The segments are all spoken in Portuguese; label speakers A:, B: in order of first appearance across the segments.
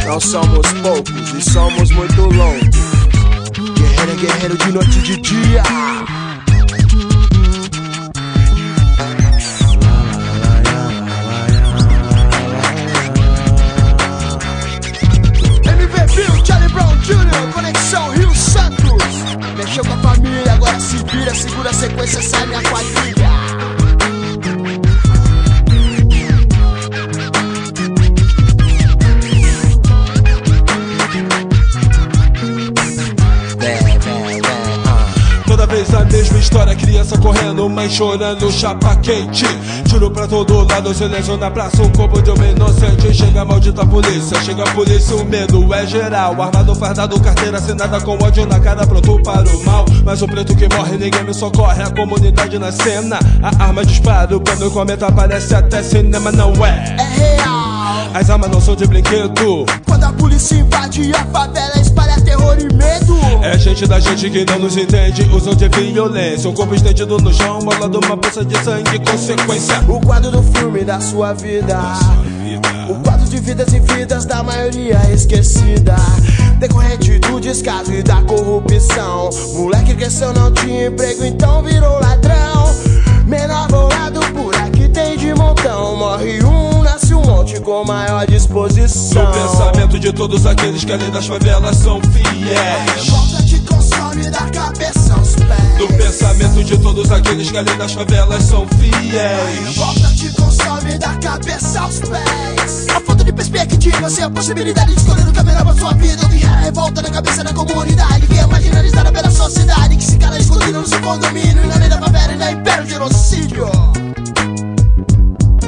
A: Não somos poucos e somos muito longos. Guerreiro é guerreiro de noite e de dia. Charlie Brown Jr., Conexão Rio Santos. Mexeu com a família, agora se vira, segura a sequência, sai minha quadrilha.
B: Toda vez a mesma história, criança correndo, mãe chorando, chapa quente. Tiro pra todo lado, silêncio na praça, um corpo de homem inocente. Chega a maldita polícia, chega a polícia, o medo é geral. Armado, fardado, carteira assinada com ódio na cara, pronto para o mal. Mas o preto que morre, ninguém me socorre, a comunidade na cena. A arma dispara, o plano cometa, parece até cinema, não é?
A: É real.
B: As armas não são de brinquedo.
A: Quando a polícia invade a favela, espalha terror e medo.
B: É gente da gente que não nos entende, usam de violência. Um corpo estendido no chão, molado uma poça de sangue, consequência.
A: O quadro do filme da sua vida. O quadro de vidas e vidas da maioria esquecida, decorrente do descaso e da corrupção. Moleque cresceu, não tinha emprego, então virou ladrão. Menor bolado por aqui tem de montão. Morre um, nasce um monte com maior disposição.
B: No pensamento de todos aqueles que além das favelas são fiéis.
A: Volta te consome da cabeça aos pés.
B: No pensamento de todos aqueles que além das favelas são fiéis.
A: Volta te consome da cabeça aos pés. A falta de perspectiva, sem a possibilidade de escolher o caminho pra sua vida. Eu vi a revolta na cabeça da comunidade, que é marginalizada pela sociedade, que se cala escondido no seu condomínio, e na lei da favela e na império genocídio.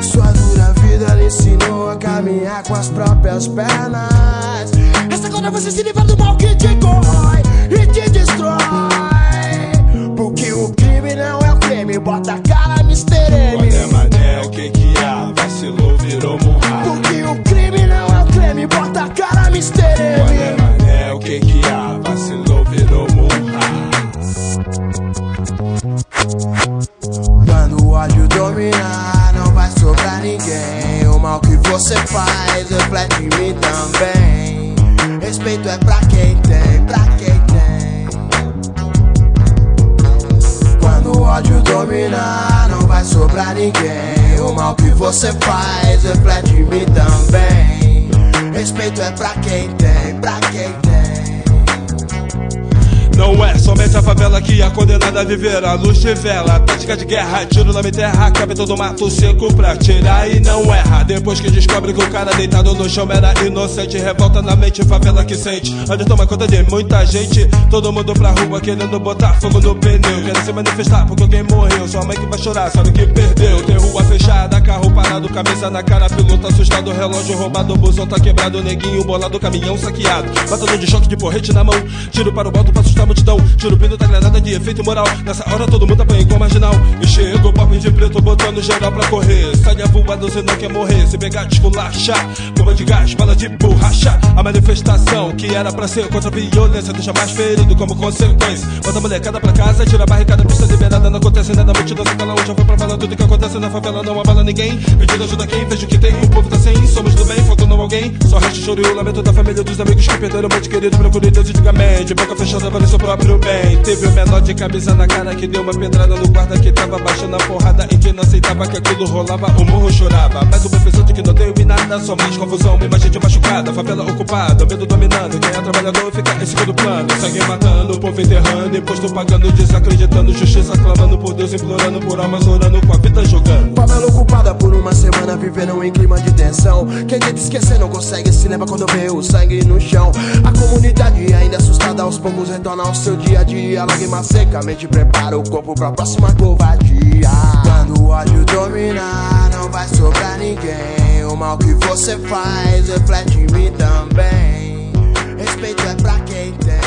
A: Sua dura vida lhe ensinou a caminhar com as próprias pernas. Esta agora você se livra do mal que te corrói e te destrói. Porque o crime não é o crime, bota a cara, Mr. M.
B: Mané, mané, o que há? Vacilou, virou murra.
A: Porque o crime não é o crime, bota a cara, Mr. M.
B: Mané, mané, o que há? Vacilou, virou murra.
A: Quando o ódio dominar, não vai sobrar ninguém. O mal que você faz reflete em mim também. Respeito é pra quem tem, pra quem tem. Quando o ódio dominar, não vai sobrar ninguém. O mal que você faz reflete em mim também. Respeito é pra quem tem, pra quem tem.
B: Não é somente a favela que é condenada a viver a luz de vela. Tática de guerra, tiro na minha terra, cabe todo mato seco pra tirar e não erra. Depois que descobre que o cara deitado no chão era inocente, revolta na mente, favela que sente. Onde toma conta de muita gente, todo mundo pra rua querendo botar fogo no pneu. Querem se manifestar porque alguém morreu, sua mãe que vai chorar, sabe que perdeu. Tem rua fechada, carro parado, cabeça na cara, piloto assustado, relógio roubado, busão tá quebrado, neguinho bolado, caminhão saqueado. Batalhão de choque de porrete na mão, tiro para o alto pra assustar a multidão. Tiro pino da granada de efeito moral. Nessa hora todo mundo apanha igual marginal. E chega o papo de preto botando geral pra correr. Sai voado, você não quer morrer. Se pegar, desculachar, bomba de gás, bala de borracha. A manifestação que era pra ser contra a violência deixa mais ferido como consequência. Bota a molecada pra casa, tira a barricada, pista liberada. Não acontece nada, a multidão se cala. Já foi pra falar tudo que acontece na favela. Não abala ninguém, pedindo ajuda quem vejo que tem. O povo tá sem, somos do bem, faltando alguém. Só resta o choro e o lamento da família, dos amigos que perderam muito querido. Procure Deus antigamente, boca fechada, vale seu próprio bem. Teve o menor de camisa na cara que deu uma pedrada no guarda que tava baixando a porrada. E quem não aceitava que aquilo rolava, o morro chorava. Mas o professor que não deu em nada, só mais confusão, uma gente machucada. Favela ocupada, medo dominando, quem é trabalhador fica em segundo plano. Sangue matando, o povo enterrando, imposto pagando, desacreditando, justiça clamando por Deus, implorando por almas, orando com a vida jogando.
A: Favela ocupada por uma semana, vivendo em clima de tensão. Quem tenta esquecer não consegue, se lembra quando vê o sangue no chão. A comunidade ainda assustada, aos poucos retorna ao seu dia a dia. Lágrima secamente prepara o corpo pra próxima covardia. Quando o ódio dominar, não vai sobrar ninguém. O mal que você faz reflete em mim também. Respeito é pra quem tem.